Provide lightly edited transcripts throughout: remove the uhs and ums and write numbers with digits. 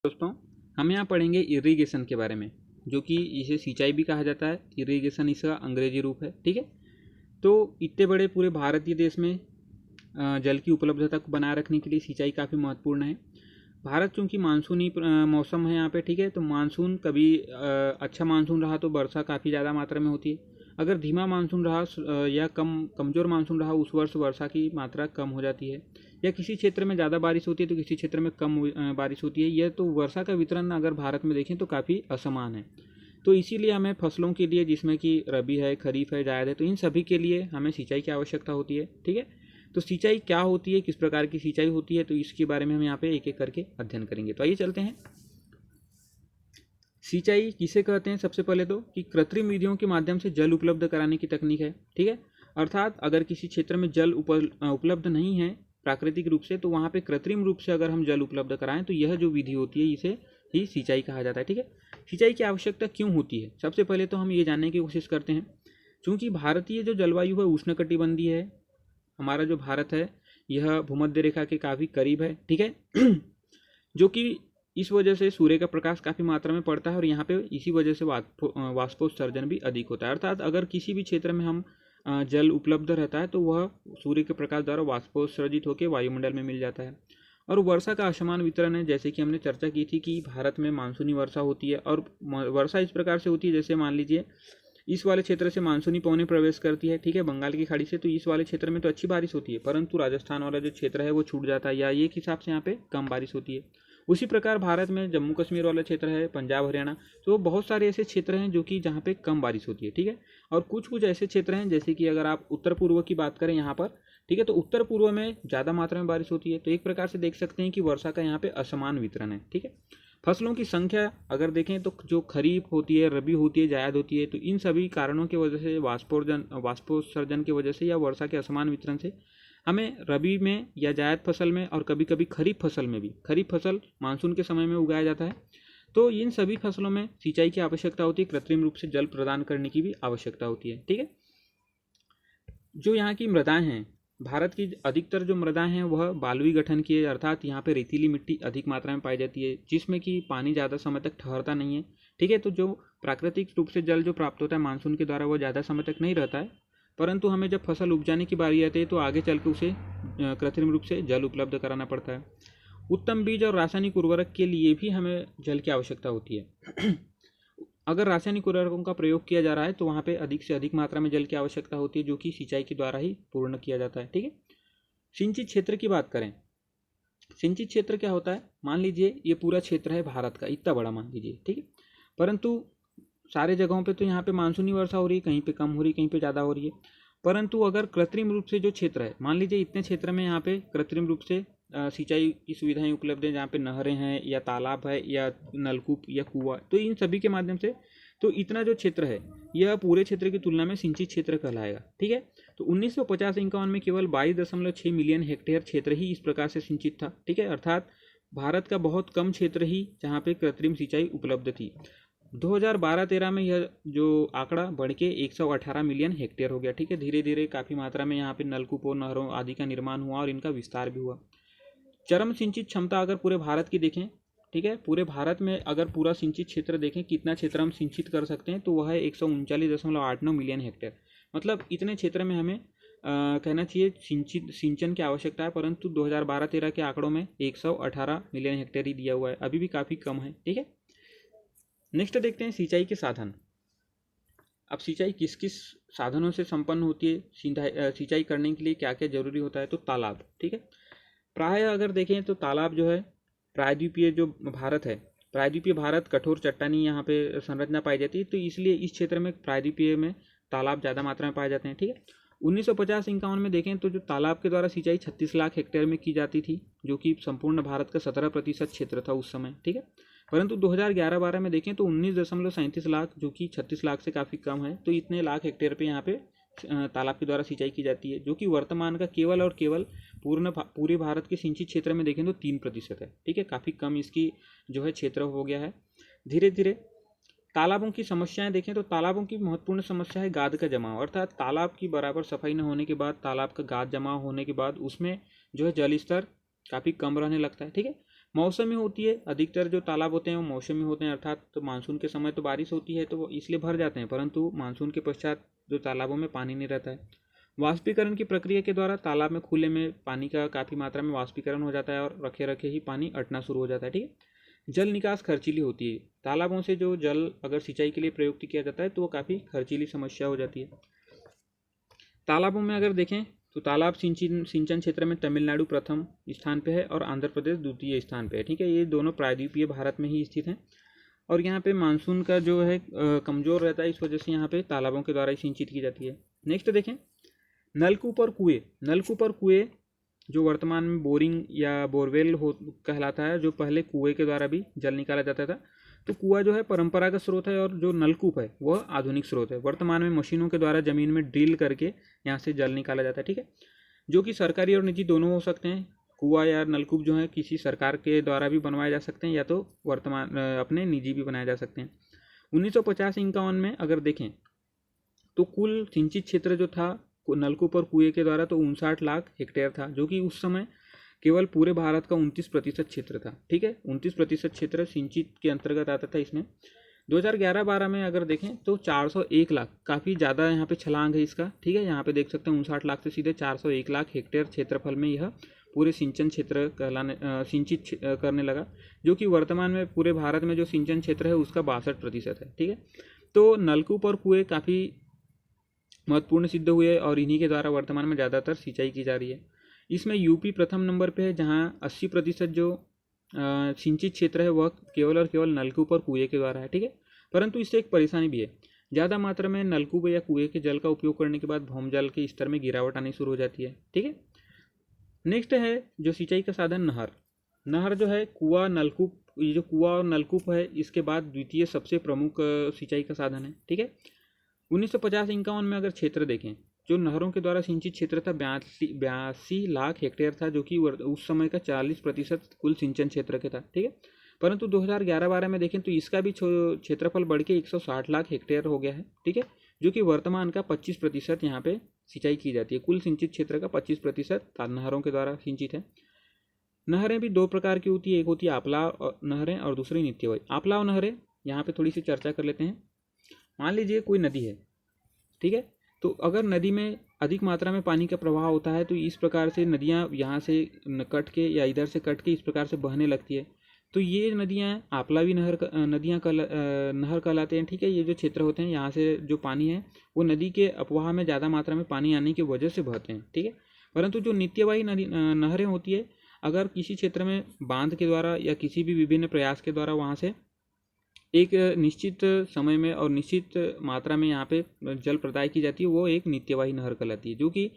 दोस्तों, हम यहाँ पढ़ेंगे इरिगेशन के बारे में, जो कि इसे सिंचाई भी कहा जाता है। इरिगेशन इसका अंग्रेजी रूप है। ठीक है, तो इतने बड़े पूरे भारतीय देश में जल की उपलब्धता को बनाए रखने के लिए सिंचाई काफ़ी महत्वपूर्ण है। भारत चूँकि मानसूनी मौसम है यहाँ पे, ठीक है, तो मानसून कभी अच्छा मानसून रहा तो वर्षा काफ़ी ज़्यादा मात्रा में होती है। अगर धीमा मानसून रहा या कमज़ोर मानसून रहा, उस वर्ष वर्षा की मात्रा कम हो जाती है। या किसी क्षेत्र में ज़्यादा बारिश होती है तो किसी क्षेत्र में कम बारिश होती है। यह तो वर्षा का वितरण अगर भारत में देखें तो काफ़ी असमान है। तो इसीलिए हमें फसलों के लिए, जिसमें कि रबी है, खरीफ है, जायद है, तो इन सभी के लिए हमें सिंचाई की आवश्यकता होती है। ठीक है, तो सिंचाई क्या होती है, किस प्रकार की सिंचाई होती है, तो इसके बारे में हम यहाँ पे एक एक करके अध्ययन करेंगे। तो आइए चलते हैं। सिंचाई किसे कहते हैं? सबसे पहले तो कि कृत्रिम विधियों के माध्यम से जल उपलब्ध कराने की तकनीक है। ठीक है, अर्थात अगर किसी क्षेत्र में जल उपलब्ध नहीं है प्राकृतिक रूप से, तो वहाँ पे कृत्रिम रूप से अगर हम जल उपलब्ध कराएं तो यह जो विधि होती है इसे ही सिंचाई कहा जाता है। ठीक है, सिंचाई की आवश्यकता क्यों होती है? सबसे पहले तो हम ये जानने की कोशिश करते हैं। चूँकि भारतीय जो जलवायु है उष्णकटिबंधीय है। हमारा जो भारत है यह भूमध्य रेखा के काफ़ी करीब है। ठीक है जो कि इस वजह से सूर्य का प्रकाश काफ़ी मात्रा में पड़ता है और यहाँ पे इसी वजह से वाष्पोत्सर्जन भी अधिक होता है। अर्थात अगर किसी भी क्षेत्र में हम जल उपलब्ध रहता है तो वह सूर्य के प्रकाश द्वारा वाष्पोत्सर्जित होकर वायुमंडल में मिल जाता है। और वर्षा का असमान वितरण है, जैसे कि हमने चर्चा की थी कि भारत में मानसूनी वर्षा होती है और वर्षा इस प्रकार से होती है, जैसे मान लीजिए इस वाले क्षेत्र से मानसूनी पवनें प्रवेश करती है। ठीक है, बंगाल की खाड़ी से, तो इस वाले क्षेत्र में तो अच्छी बारिश होती है, परंतु राजस्थान वाला जो क्षेत्र है वो छूट जाता है, या एक हिसाब से यहाँ पे कम बारिश होती है। उसी प्रकार भारत में जम्मू कश्मीर वाला क्षेत्र है, पंजाब हरियाणा, तो बहुत सारे ऐसे क्षेत्र हैं जो कि जहाँ पे कम बारिश होती है। ठीक है, और कुछ कुछ ऐसे क्षेत्र हैं जैसे कि अगर आप उत्तर पूर्व की बात करें यहाँ पर, ठीक है, तो उत्तर पूर्व में ज़्यादा मात्रा में बारिश होती है। तो एक प्रकार से देख सकते हैं कि वर्षा का यहाँ पे असमान वितरण है। ठीक है, फसलों की संख्या अगर देखें तो जो खरीफ होती है, रबी होती है, जायद होती है, तो इन सभी कारणों की वजह से, वाष्पोत्सर्जन की वजह से या वर्षा के असमान वितरण से हमें रबी में या जायद फसल में और कभी कभी खरीफ फसल में भी, खरीफ फसल मानसून के समय में उगाया जाता है, तो इन सभी फसलों में सिंचाई की आवश्यकता होती है। कृत्रिम रूप से जल प्रदान करने की भी आवश्यकता होती है। ठीक है, जो यहाँ की मृदाएं हैं, भारत की अधिकतर जो मृदाएं हैं वह बालुई गठन की है, अर्थात यहाँ पे रेतीली मिट्टी अधिक मात्रा में पाई जाती है, जिसमें कि पानी ज़्यादा समय तक ठहरता नहीं है। ठीक है, तो जो प्राकृतिक रूप से जल जो प्राप्त होता है मानसून के द्वारा, वह ज़्यादा समय तक नहीं रहता है, परंतु हमें जब फसल उपजाने की बारी आती है तो आगे चल के उसे कृत्रिम रूप से जल उपलब्ध कराना पड़ता है। उत्तम बीज और रासायनिक उर्वरक के लिए भी हमें जल की आवश्यकता होती है अगर रासायनिक उर्वरकों का प्रयोग किया जा रहा है तो वहाँ पे अधिक से अधिक मात्रा में जल की आवश्यकता होती है, जो कि सिंचाई के द्वारा ही पूर्ण किया जाता है। ठीक है, सिंचित क्षेत्र की बात करें, सिंचित क्षेत्र क्या होता है? मान लीजिए ये पूरा क्षेत्र है भारत का, इतना बड़ा मान लीजिए, ठीक है, परंतु सारे जगहों पे तो यहाँ पे मानसूनी वर्षा हो रही है, कहीं पे कम हो रही है, कहीं पे ज़्यादा हो रही है। परंतु अगर कृत्रिम रूप से जो क्षेत्र है, मान लीजिए इतने क्षेत्र में यहाँ पे कृत्रिम रूप से सिंचाई की सुविधाएं उपलब्ध हैं, जहाँ पे नहरें हैं या तालाब है या नलकूप या कुआं, तो इन सभी के माध्यम से तो इतना जो क्षेत्र है यह पूरे क्षेत्र की तुलना में सिंचित क्षेत्र कहलाएगा। ठीक है, तो 1950-51 में केवल 22.6 मिलियन हेक्टेयर क्षेत्र ही इस प्रकार से सिंचित था। ठीक है, अर्थात भारत का बहुत कम क्षेत्र ही जहाँ पे कृत्रिम सिंचाई उपलब्ध थी। 2012-13 में यह जो आंकड़ा बढ़ के 118 मिलियन हेक्टेयर हो गया। ठीक है, धीरे धीरे काफ़ी मात्रा में यहाँ पे नलकूपों, नहरों आदि का निर्माण हुआ और इनका विस्तार भी हुआ। चरम सिंचित क्षमता अगर पूरे भारत की देखें, ठीक है, पूरे भारत में अगर पूरा सिंचित क्षेत्र देखें, कितना क्षेत्र हम सिंचित कर सकते हैं, तो वह है 139.89 मिलियन हेक्टेयर। मतलब इतने क्षेत्र में हमें कहना चाहिए सिंचन की आवश्यकता है, परंतु 2012-13 के आंकड़ों में 118 मिलियन हेक्टेयर ही दिया हुआ है, अभी भी काफ़ी कम है। ठीक है, नेक्स्ट देखते हैं सिंचाई के साधन। अब सिंचाई किस किस साधनों से संपन्न होती है, सिंचाई करने के लिए क्या क्या जरूरी होता है, तो तालाब। ठीक है, प्रायः अगर देखें तो तालाब जो है, प्रायद्वीपीय जो भारत है, प्रायद्वीपीय भारत कठोर चट्टानी यहाँ पे संरचना पाई जाती है, तो इसलिए इस क्षेत्र में प्रायद्वीपीय में तालाब ज़्यादा मात्रा में पाए जाते हैं। ठीक है, 1950-51 में देखें तो जो तालाब के द्वारा सिंचाई 36 लाख हेक्टेयर में की जाती थी, जो कि संपूर्ण भारत का 17% क्षेत्र था उस समय। ठीक है, परंतु 2011-12 में देखें तो 19.37 लाख, जो कि 36 लाख से काफ़ी कम है, तो इतने लाख हेक्टेयर पे यहाँ पे तालाब के द्वारा सिंचाई की जाती है, जो कि वर्तमान का केवल और केवल पूरे भारत के सिंचित क्षेत्र में देखें तो 3% है। ठीक है, काफ़ी कम इसकी जो है क्षेत्र हो गया है धीरे धीरे। तालाबों की समस्याएं देखें तो तालाबों की महत्वपूर्ण समस्या है गाद का जमाव, अर्थात तालाब की बराबर सफाई न होने के बाद, तालाब का गाद जमाव होने के बाद उसमें जो है जल स्तर काफ़ी कम रहने लगता है। ठीक है, मौसमी होती है, अधिकतर जो तालाब होते हैं वो मौसमी होते हैं, अर्थात तो मानसून के समय तो बारिश होती है तो वो इसलिए भर जाते हैं, परंतु मानसून के पश्चात जो तालाबों में पानी नहीं रहता है। वाष्पीकरण की प्रक्रिया के द्वारा तालाब में खुले में पानी का काफ़ी मात्रा में वाष्पीकरण हो जाता है और रखे रखे ही पानी अटना शुरू हो जाता है। ठीक है। जल निकास खर्चीली होती है, तालाबों से जो जल अगर सिंचाई के लिए प्रयुक्त किया जाता है तो वो काफ़ी खर्चीली समस्या हो जाती है। तालाबों में अगर देखें तो तालाब सिंचन क्षेत्र में तमिलनाडु प्रथम स्थान पे है और आंध्र प्रदेश द्वितीय स्थान पे है। ठीक है, ये दोनों प्रायद्वीपीय भारत में ही स्थित हैं और यहाँ पे मानसून का जो है कमज़ोर रहता है, इस वजह से यहाँ पे तालाबों के द्वारा ही सिंचित की जाती है। नेक्स्ट देखें नलकूप और कुएँ। नलकूप और कुएँ जो वर्तमान में बोरिंग या बोरवेल हो कहलाता है, जो पहले कुएँ के द्वारा भी जल निकाला जाता था। तो कुआं जो है परंपरागत स्रोत है और जो नलकूप है वह आधुनिक स्रोत है। वर्तमान में मशीनों के द्वारा ज़मीन में ड्रिल करके यहाँ से जल निकाला जाता है। ठीक है, जो कि सरकारी और निजी दोनों हो सकते हैं। कुआं या नलकूप जो है किसी सरकार के द्वारा भी बनवाए जा सकते हैं या तो वर्तमान अपने निजी भी बनाए जा सकते हैं। 1950-51 में अगर देखें तो कुल सिंचित क्षेत्र जो था नलकूप और कुएं के द्वारा तो 59 लाख हेक्टेयर था, जो कि उस समय केवल पूरे भारत का 29% क्षेत्र था। ठीक है, 29% क्षेत्र सिंचित के अंतर्गत आता था इसमें। 2011-12 में अगर देखें तो 401 लाख, काफ़ी ज़्यादा यहाँ पे छलांग है इसका। ठीक है, यहाँ पे देख सकते हैं 59 लाख से सीधे 401 लाख हेक्टेयर क्षेत्रफल में यह पूरे सिंचन क्षेत्र कहलाने सिंचित करने लगा, जो कि वर्तमान में पूरे भारत में जो सिंचन क्षेत्र है उसका 62% है। ठीक है, तो नलकूप और कुएँ काफ़ी महत्वपूर्ण सिद्ध हुए और इन्हीं के द्वारा वर्तमान में ज़्यादातर सिंचाई की जा रही है। इसमें यूपी प्रथम नंबर पे है, जहाँ 80% जो सिंचित क्षेत्र है वह केवल और केवल नलकूप और कुएँ के द्वारा है। ठीक है, परंतु इससे एक परेशानी भी है, ज़्यादा मात्रा में नलकूप या कुएँ के जल का उपयोग करने के बाद भौमजल के स्तर में गिरावट आनी शुरू हो जाती है। ठीक है, नेक्स्ट है जो सिंचाई का साधन नहर। नहर जो है कुआँ नलकूप, ये जो कुआँ और नलकूप है इसके बाद द्वितीय सबसे प्रमुख सिंचाई का साधन है। ठीक है, 1950-51 में अगर क्षेत्र देखें, जो नहरों के द्वारा सिंचित क्षेत्र था 82 लाख हेक्टेयर था, जो कि उस समय का 40% कुल सिंचन क्षेत्र के था। ठीक है, परंतु 2011-12 में देखें तो इसका भी क्षेत्रफल बढ़ के 160 लाख हेक्टेयर हो गया है। ठीक है, जो कि वर्तमान का 25% यहाँ पे सिंचाई की जाती है। कुल सिंचित क्षेत्र का 25% नहरों के द्वारा सिंचित है। नहरें भी दो प्रकार की होती है, एक होती है आंपलाव नहरें और दूसरी नित्यवाही। आंपलाव नहरें यहाँ पे थोड़ी सी चर्चा कर लेते हैं। मान लीजिए कोई नदी है, ठीक है, तो अगर नदी में अधिक मात्रा में पानी का प्रवाह होता है तो इस प्रकार से नदियाँ यहाँ से कट के या इधर से कट के इस प्रकार से बहने लगती है, तो ये नदियाँ आंपलावी नहर नहर कहलाते हैं। ठीक है, ये जो क्षेत्र होते हैं यहाँ से जो पानी है वो नदी के अपवाह में ज़्यादा मात्रा में पानी आने की वजह से बहते हैं। ठीक है, परंतु जो नित्यवाही नहरें होती है, अगर किसी क्षेत्र में बांध के द्वारा या किसी भी विभिन्न प्रयास के द्वारा वहाँ से एक निश्चित समय में और निश्चित मात्रा में यहाँ पे जल प्रदाय की जाती है, वो एक नित्यवाही नहर कहलाती है, जो कि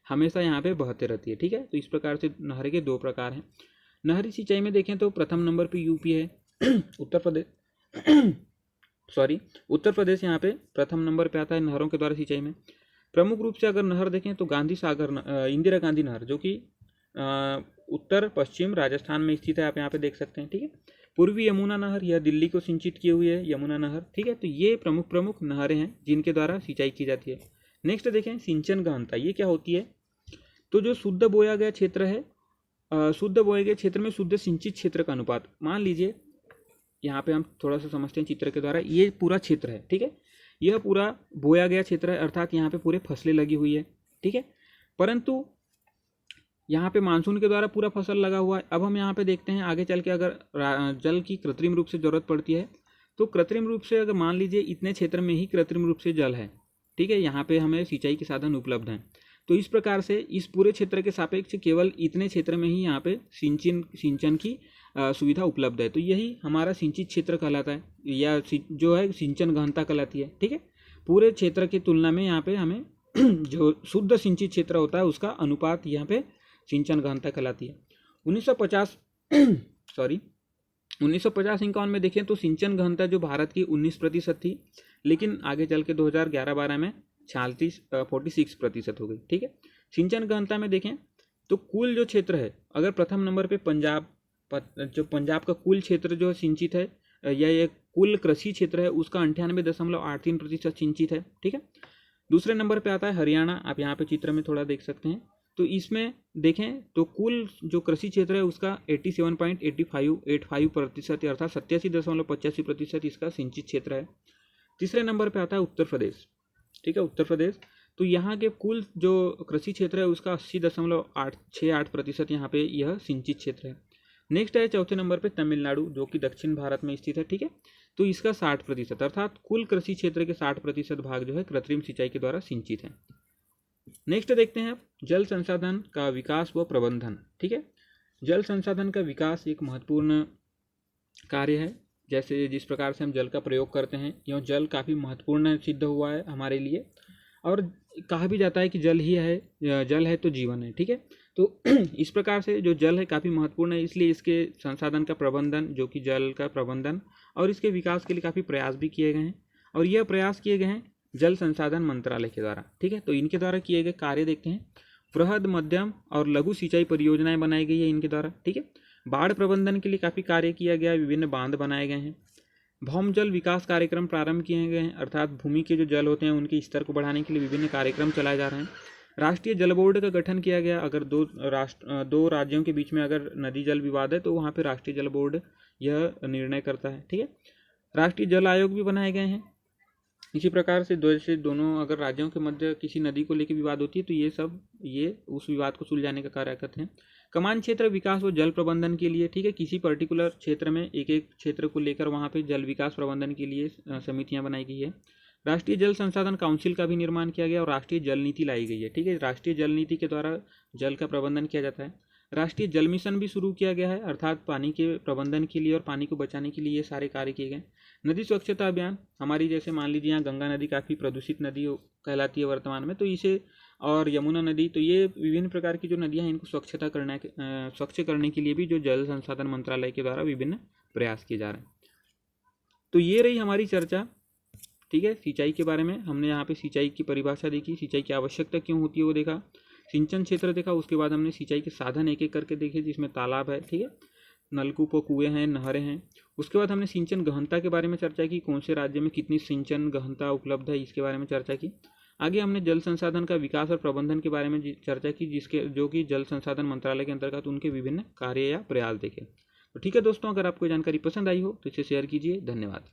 हमेशा यहाँ पे बहते रहती है। ठीक है, तो इस प्रकार से नहर के दो प्रकार हैं। नहरी सिंचाई में देखें तो प्रथम नंबर पे यूपी है, उत्तर प्रदेश यहाँ पे प्रथम नंबर पे आता है नहरों के द्वारा सिंचाई में। प्रमुख रूप से अगर नहर देखें तो गांधी सागर इंदिरा गांधी नहर, जो कि उत्तर पश्चिम राजस्थान में स्थित है, आप यहाँ पे देख सकते हैं। ठीक है, पूर्वी यमुना नहर, यह दिल्ली को सिंचित किए हुए है यमुना नहर। ठीक है, तो ये प्रमुख नहरें हैं जिनके द्वारा सिंचाई की जाती है। नेक्स्ट देखें सिंचन गहनता, ये क्या होती है? तो जो शुद्ध बोया गया क्षेत्र है, शुद्ध बोए गए क्षेत्र में शुद्ध सिंचित क्षेत्र का अनुपात, मान लीजिए यहाँ पे हम थोड़ा सा समझते हैं चित्र के द्वारा। ये पूरा क्षेत्र है, ठीक है, यह पूरा बोया गया क्षेत्र है, अर्थात यहाँ पे पूरे फसलें लगी हुई है। ठीक है, परंतु यहाँ पे मानसून के द्वारा पूरा फसल लगा हुआ है। अब हम यहाँ पे देखते हैं आगे चल के अगर जल की कृत्रिम रूप से ज़रूरत पड़ती है, तो कृत्रिम रूप से अगर मान लीजिए इतने क्षेत्र में ही कृत्रिम रूप से जल है, ठीक है, यहाँ पे हमें सिंचाई के साधन उपलब्ध हैं, तो इस प्रकार से इस पूरे क्षेत्र के सापेक्ष केवल इतने क्षेत्र में ही यहाँ पे सिंचन की सुविधा उपलब्ध है, तो यही हमारा सिंचित क्षेत्र कहलाता है, या जो है सिंचन गहनता कहलाती है। ठीक है, पूरे क्षेत्र की तुलना में यहाँ पे हमें जो शुद्ध सिंचित क्षेत्र होता है उसका अनुपात यहाँ पे सिंचन गहनता कहलाती है। 1950-51 में देखें तो सिंचन गहनता जो भारत की 19% थी, लेकिन आगे चल के 2011-12 में 46% हो गई। ठीक है, सिंचन गहनता में देखें तो कुल जो क्षेत्र है, अगर प्रथम नंबर पे पंजाब का कुल क्षेत्र जो सिंचित है, या ये कुल कृषि क्षेत्र है, उसका 98.83% सिंचित है। ठीक है, दूसरे नंबर पे आता है हरियाणा, आप यहाँ पे चित्र में थोड़ा देख सकते हैं, तो इसमें देखें तो कुल जो कृषि क्षेत्र है उसका 87.85% अर्थात 87.85% इसका सिंचित क्षेत्र है। तीसरे नंबर पे आता है उत्तर प्रदेश, ठीक है, उत्तर प्रदेश। तो यहाँ के कुल जो कृषि क्षेत्र है उसका 80.868% यहाँ पे यह सिंचित क्षेत्र है। नेक्स्ट है चौथे नंबर पे तमिलनाडु, जो कि दक्षिण भारत में स्थित है, ठीक है। तो इसका 60% अर्थात कुल कृषि क्षेत्र के 60% भाग जो है कृत्रिम सिंचाई के द्वारा सिंचित है। नेक्स्ट देखते हैं जल संसाधन का विकास व प्रबंधन, ठीक है। जल संसाधन का विकास एक महत्वपूर्ण कार्य है। जैसे जिस प्रकार से हम जल का प्रयोग करते हैं, यह जल काफ़ी महत्वपूर्ण सिद्ध हुआ है हमारे लिए, और कहा भी जाता है कि जल ही है, जल है तो जीवन है, ठीक है। तो इस प्रकार से जो जल है काफ़ी महत्वपूर्ण है, इसलिए इसके संसाधन का प्रबंधन, जो कि जल का प्रबंधन और इसके विकास के लिए काफ़ी प्रयास भी किए गए हैं, और यह प्रयास किए गए हैं जल संसाधन मंत्रालय के द्वारा, ठीक है। तो इनके द्वारा किए गए कार्य देखते हैं। बृहद, मध्यम और लघु सिंचाई परियोजनाएं बनाई गई है इनके द्वारा, ठीक है। बाढ़ प्रबंधन के लिए काफ़ी कार्य किया गया है, विभिन्न बांध बनाए गए हैं। भौम जल विकास कार्यक्रम प्रारंभ किए गए हैं, अर्थात भूमि के जो जल होते हैं उनके स्तर को बढ़ाने के लिए विभिन्न कार्यक्रम चलाए जा रहे हैं। राष्ट्रीय जल बोर्ड का गठन किया गया। अगर दो राज्यों के बीच में अगर नदी जल विवाद है तो वहाँ पे राष्ट्रीय जल बोर्ड यह निर्णय करता है, ठीक है। राष्ट्रीय जल आयोग भी बनाए गए हैं। इसी प्रकार से दोनों अगर राज्यों के मध्य किसी नदी को लेकर विवाद होती है तो ये उस विवाद को सुलझाने का कार्य करते हैं। कमान क्षेत्र विकास व जल प्रबंधन के लिए, ठीक है, किसी पर्टिकुलर क्षेत्र में एक क्षेत्र को लेकर वहाँ पे जल विकास प्रबंधन के लिए समितियाँ बनाई गई है। राष्ट्रीय जल संसाधन काउंसिल का भी निर्माण किया गया और राष्ट्रीय जल नीति लाई गई है, ठीक है। राष्ट्रीय जल नीति के द्वारा जल का प्रबंधन किया जाता है। राष्ट्रीय जल मिशन भी शुरू किया गया है, अर्थात पानी के प्रबंधन के लिए और पानी को बचाने के लिए ये सारे कार्य किए गए। नदी स्वच्छता अभियान, हमारी जैसे मान लीजिए यहाँ गंगा नदी काफ़ी प्रदूषित नदी कहलाती है वर्तमान में, तो इसे, और यमुना नदी, तो ये विभिन्न प्रकार की जो नदियाँ हैं इनको स्वच्छ करने के लिए भी जो जल संसाधन मंत्रालय के द्वारा विभिन्न प्रयास किए जा रहे हैं। तो ये रही हमारी चर्चा, ठीक है, सिंचाई के बारे में। हमने यहाँ पे सिंचाई की परिभाषा देखी, सिंचाई की आवश्यकता क्यों होती है वो देखा, सिंचन क्षेत्र देखा, उसके बाद हमने सिंचाई के साधन एक एक करके देखे, जिसमें तालाब है, ठीक है, नलकूप, कुएँ हैं, नहरें हैं। उसके बाद हमने सिंचन गहनता के बारे में चर्चा की, कौन से राज्य में कितनी सिंचन गहनता उपलब्ध है इसके बारे में चर्चा की। आगे हमने जल संसाधन का विकास और प्रबंधन के बारे में चर्चा की, जो कि जल संसाधन मंत्रालय के अंतर्गत उनके विभिन्न कार्य या प्रयास देखे। तो ठीक है दोस्तों, अगर आपको जानकारी पसंद आई हो तो इसे शेयर कीजिए। धन्यवाद।